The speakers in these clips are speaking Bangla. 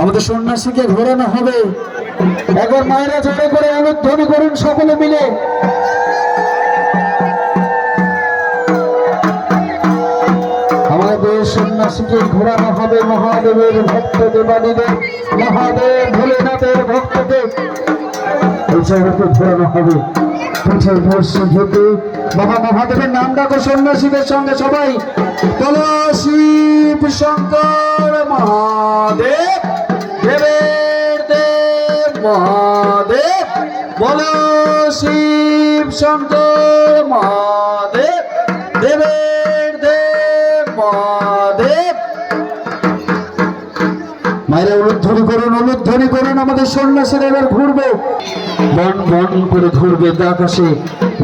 আমাদের সন্ন্যাসীকে ঘোরানো হবে। একবার মায়েরা জোরে করে ধ্বনি করুন সকলে মিলে। আমাদের সন্ন্যাসীকে ঘোরানো হবে মহাদেবের ভক্ত দেবাদিদের, মহাদেব ভোলেনাথের ভক্তদের এই জায়গাকে ঘোরানো হবে। বাবা মহাদেবের নাম ডাকো সন্ন্যাসীদের সঙ্গে সবাই। বলো শিব শঙ্কর মহাদেব, দেবের দেব মহাদেব। বলো শিব শঙ্কর মহাদেব, দেবের দেব মহাদেব। মায়েরা উলুধ্বনি করুন, উলুধ্বনি করুন। আমাদের সন্ন্যাসীরা এবার ঘুরবে, বন বন করে ঘুরবে, আকাশে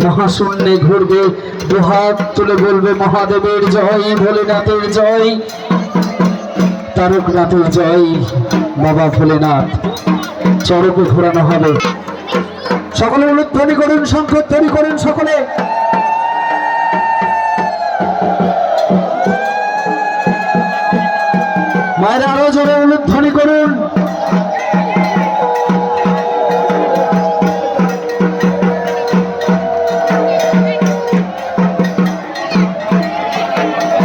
মহাশূন্যে ঘুরবে, দুহাত তুলে বলবে মহাদেবের জয়, ভোলেনাথের জয়, তারকনাথের জয়। বাবা ভোলেনাথ চরকে ঘোরানো হবে। সকলে উলুধ্বনি করুন, শঙ্খধ্বনি করুন সকলে। মায়েরা আরো জোরে উলুধ্বনি করুন।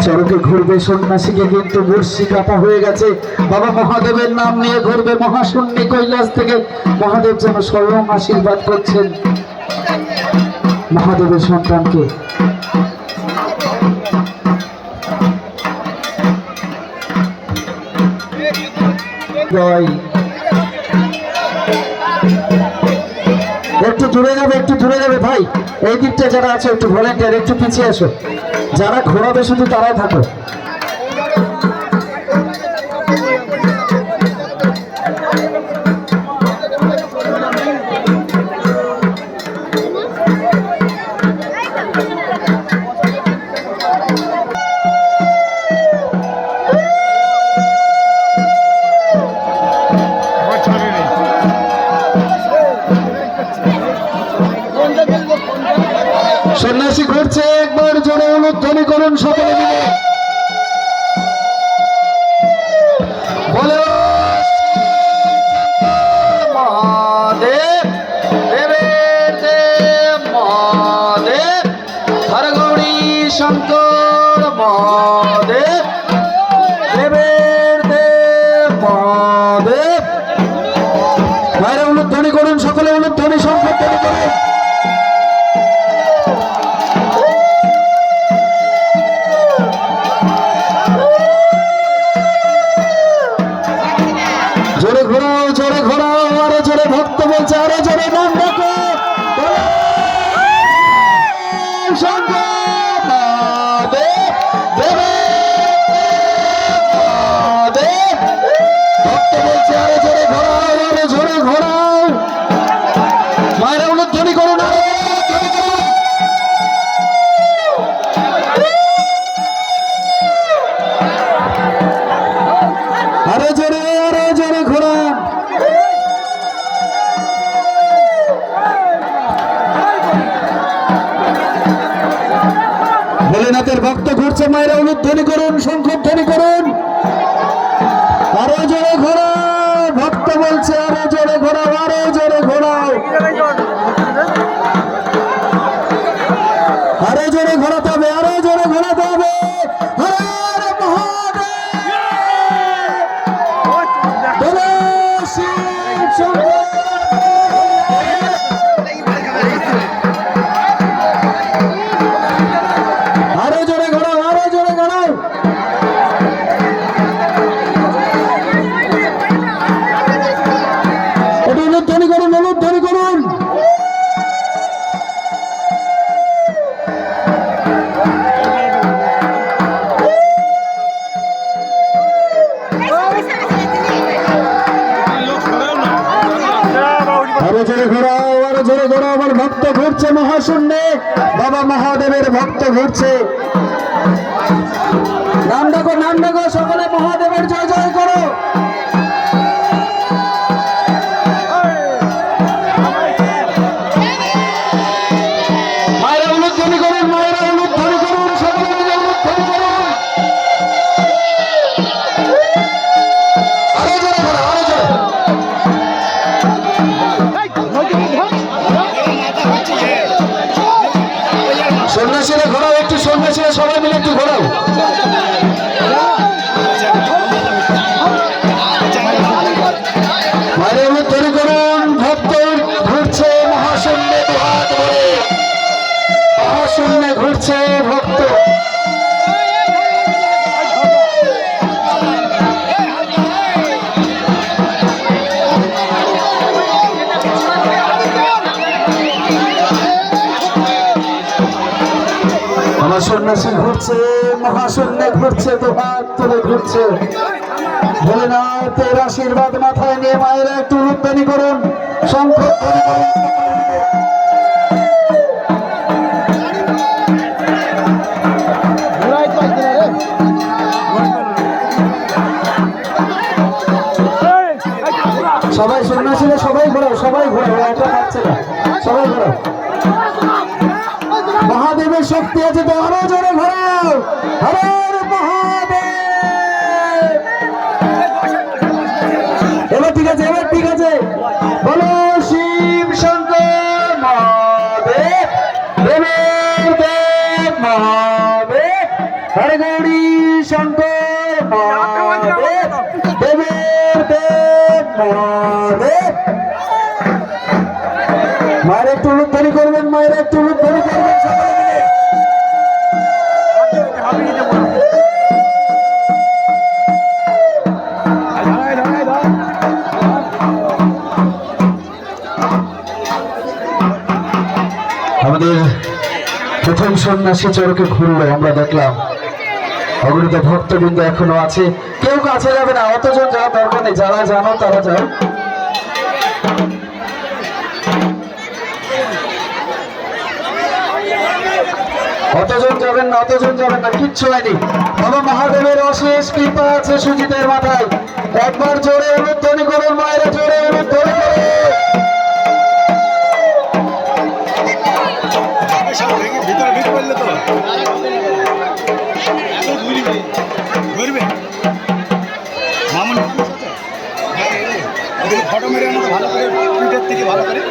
চরকে ঘুরবে সন্ন্যাসীকে, কিন্তু বর্ষি কাটা হয়ে গেছে। বাবা মহাদেবের নাম নিয়ে ঘুরবে মহাশূন্যে কৈলাস থেকে। মহাদেব যেন স্বয়ং আশীর্বাদ করছেন মহাদেবের সন্তানকে। একটু দূরে যাবে, একটু দূরে যাবে ভাই। এই দিকটা যারা আছে একটু ভলেন্টিয়ার, একটু পিছিয়ে এসো। যারা ঘোরাবে শুধু তারাই থাকো। সন্ন্যাসী ঘুরছে, একবার জোরে উলুধ্বনি করুন সকলে মিলে। বলো মহাদেব, দেবের দেব মহাদেব, হরগৌরী শঙ্কর মহাদেব, দেবের দেব মহাদেব। বাইরে উলুধ্বনি করুন সকলে, উলুধ্বনি শঙ্খধ্বনি করুন। জোরে ঘোরাও, জোরে ঘোরাও, আরো জোরে ভক্ত বলছে, আরো জোরে নাম ডাকো। শঙ্কর মহাদেব, দেবের ভক্ত বলছে, আরো জোরে ঘোরাও, আরো জোরে ঘোরাও। মায়েরা উলুধ্বনি করুন, আরো জোরে, আরো জোরে ঘোরান। ভোলেনাথের ভক্ত ঘুরছে, মায়েরা উলুধ্বনি করুন, শঙ্খধ্বনি করুন। আরো জোরে ঘোরাও, ভক্ত বলছে, আরো জোরে ঘোরাও, আরো জোরে ঘোরাও। আরো জোরে ঘোরাতে হবে, আরো জোরে ঘোরাতে হবে। আরো জোরে ঘোরাও, আরো জোরে ঘোরাও। একটু উলুধ্বনি করুন, উলুধ্বনি করুন। আরো জোরে ঘোরাও, আরো জোরে ঘোরাও। আমার ভক্ত ঘুরছে মহাশূন্যে, বাবা মহাদেবের ভক্ত ঘুরছে। নাম ডাকো, নাম ডাকো সকলে, মহাদেবের জয় জয় করো। মায়েরা উলুধ্বনি করুন, মায়েরা উলুধ্বনি করুন, সকলে মিলে উলুধ্বনি করুন। আরো জোরে ঘোরাও, আরো জোরে। সন্ন্যাসী ঘুরছে, মহাশূন্যে ঘুরছে, দুহাত তুলে ঘুরছে। ভোলেনাথের আশীর্বাদ মাথায় নিয়ে মায়েরা একটু উলুধ্বনি করুন, শঙ্খ ধ্বনি করুন। সবাই সন্ন্যাসীরা সবাই ঘোরাও, সবাই ঘোরাও, এটা পাচ্ছে না, সবাই ঘোরাও। মহাদেবের শক্তি আছে তো আরো জোরে ঘোরাও। হর মহাদেব। এবার ঠিক আছে, এবার ঠিক আছে। বলো শিব শঙ্কর মহাদেব, দেবের দেব মহাদেব, হরে গৌরী শঙ্কর মহাদেব, দেবের দেব মহাদেব। মায়ের একটু উলুধ্বনি করবেন, মায়ের একটু উলুধ্বনি করবেন সকলে মিলে। আমাদের প্রথম সন্ন্যাসী চরকে ঘুরলো, আমরা দেখলাম অগণিত ভক্তবৃন্দ এখনো আছে। কেউ কাছে যাবে না, অতজন যাওয়ার দরকার নেই, যারা জানো তারা যাও। অতজন যাবেন না, অতজন যাবেন না, কিচ্ছু হয়নি। বাবা মহাদেবের অশেষ কৃপা আছে সুজিতের মাথায়। একবার জোরে উলুধ্বনি করুন মায়েরা, জোরে উলুধ্বনি করুন। ফটো মেরে ভালো করে টুইটার থেকে ভালো করে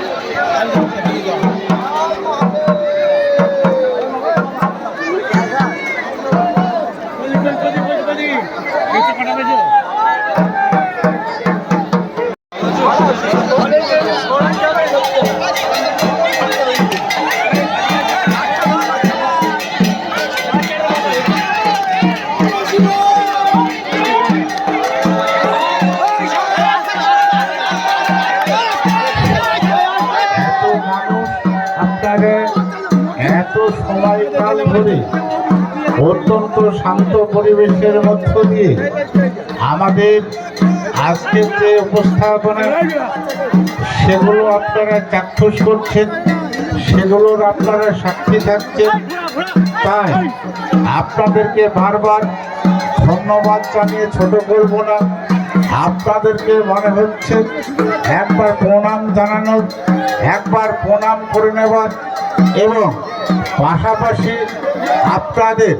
এত সময়কাল ধরে অত্যন্ত শান্ত পরিবেশের মধ্য দিয়ে আমাদের আজকের যে উপস্থাপনা সেগুলো আপনারা চাক্ষুষ করছেন, সেগুলোর আপনারা সাক্ষী থাকছেন। তাই আপনাদেরকে বারবার ধন্যবাদ জানিয়ে ছোট করব না। আপনাদেরকে মনে হচ্ছে একবার প্রণাম জানানোর, একবার প্রণাম করে নেবার এবং পাশাপাশি আপনাদের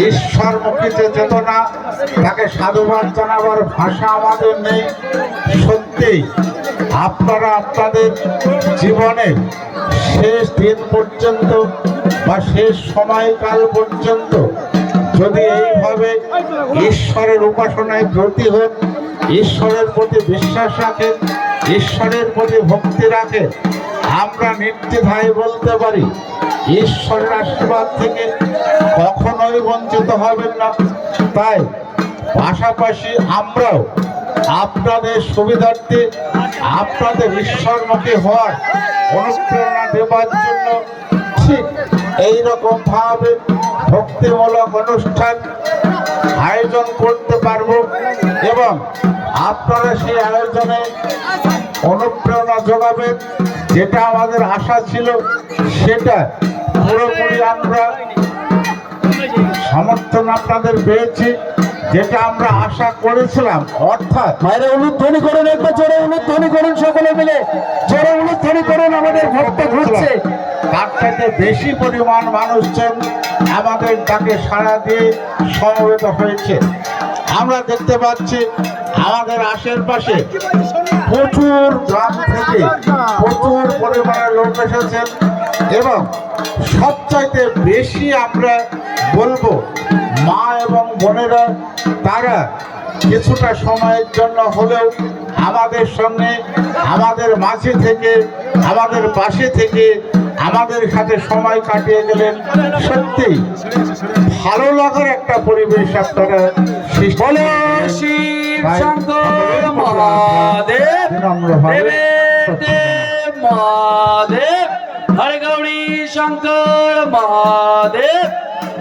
ঈশ্বরমুখী যে চেতনা, তাকে সাধুবাদ জানাবার ভাষা আমাদের নেই। সত্যিই আপনারা আপনাদের জীবনের শেষ দিন পর্যন্ত বা শেষ সময়কাল পর্যন্ত যদি এইভাবে ঈশ্বরের উপাসনায় ব্রতী হন, ঈশ্বরের প্রতি বিশ্বাস রাখেন, ঈশ্বরের প্রতি ভক্তি রাখেন, আমরা নির্দ্বিধায় বলতে পারি ঈশ্বরের আশীর্বাদ থেকে কখনোই বঞ্চিত হবেন না। তাই পাশাপাশি আমরাও আপনাদের সুবিধার্থে আপনাদের ঈশ্বরমুখী হওয়ার অনুপ্রেরণা দেবার জন্য ঠিক এইরকম ভাবে ভক্তিমূলক অনুষ্ঠান আয়োজন করতে পারবো এবং আপনারা সেই আয়োজনে অনুপ্রেরণা যোগাবেন। যেটা আমাদের আশা ছিল সেটা পুরোপুরি আমরা সমর্থন আপনাদের পেয়েছি, যেটা আমরা আশা করেছিলাম। অর্থাৎ মায়েরা উলুধ্বনি করুন, একবার জোরে উলুধ্বনি করুন, সকলে মিলে জোরে উলুধ্বনি করুন। আমাদের ভক্ত ঘুরছে, তার থেকে বেশি পরিমাণ মানুষজন আমাদের তাকে সাড়া দিয়ে সমবেত হয়েছে। আমরা দেখতে পাচ্ছি আমাদের আশেপাশে প্রচুর গ্রাম থেকে প্রচুর পরিমাণের লোক এসেছেন এবং সবচাইতে বেশি আমরা বলবো মা এবং বোনেরা, তারা কিছুটা সময়ের জন্য হলেও আমাদের সঙ্গে, আমাদের মাঝে থেকে, আমাদের পাশে থেকে আমাদের সাথে সময় কাটিয়ে গেলেন। সত্যি ভালো লাগার একটা পরিবেশ আপনারা বলে শিব শঙ্কর মহাদেব, দেব মহাদেব, হরে গৌরী শঙ্কর মহাদেব,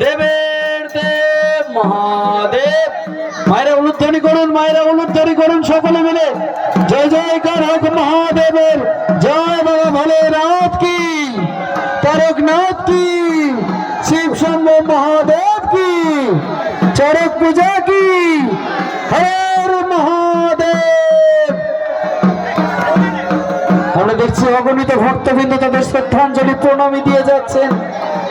দেবের দেব মহাদেব। মায়েরা উলুধ্বনি করুন, মায়েরা উলুধ্বনি করুন সকলে মিলে। জয় জয়কার হোক মহাদেবের, জয় বাবা ভোলেনাথ কি, তারকনাথ কি, শিব শম্ভু মহাদেব কি, চড়ক পূজা কি, হর মহাদেব। আমরা দেখছি অগণিত ভক্তবৃন্দ তাদের শ্রদ্ধাঞ্জলি প্রণামী দিয়ে যাচ্ছেন,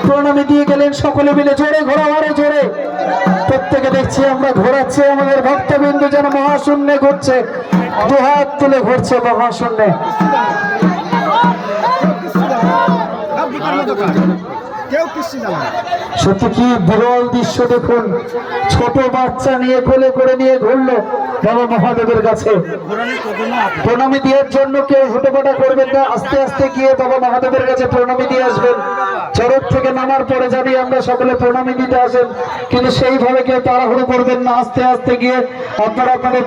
প্রণামী দিয়ে গেলেন সকলে মিলে। জোরে ঘোরাও, আরো জোরে। প্রত্যেকে দেখছি আমরা ঘোরাচ্ছি, আমাদের ভক্তবৃন্দ যেন মহাশূন্যে ঘুরছে, দুহাত তুলে ঘুরছে মহাশূন্যে। সত্যি কি বিরল দৃশ্য দেখুন, ছোট বাচ্চা নিয়ে কোলে করে নিয়ে ঘুরলো বাবা মহাদেবের কাছে। প্রণামী দেওয়ার জন্য কেউ হুটোপাটা করবেন না, আস্তে আস্তে গিয়ে বাবা মহাদেবের কাছে প্রণামী দিয়ে আসবেন। চরক থেকে নামার পরে জানি আমরা সকলে প্রণামী দিতে আসেন, কিন্তু সেইভাবে কেউ তাড়াহুড়ো করবেন না, আস্তে আস্তে গিয়ে আপনারা আপনাদের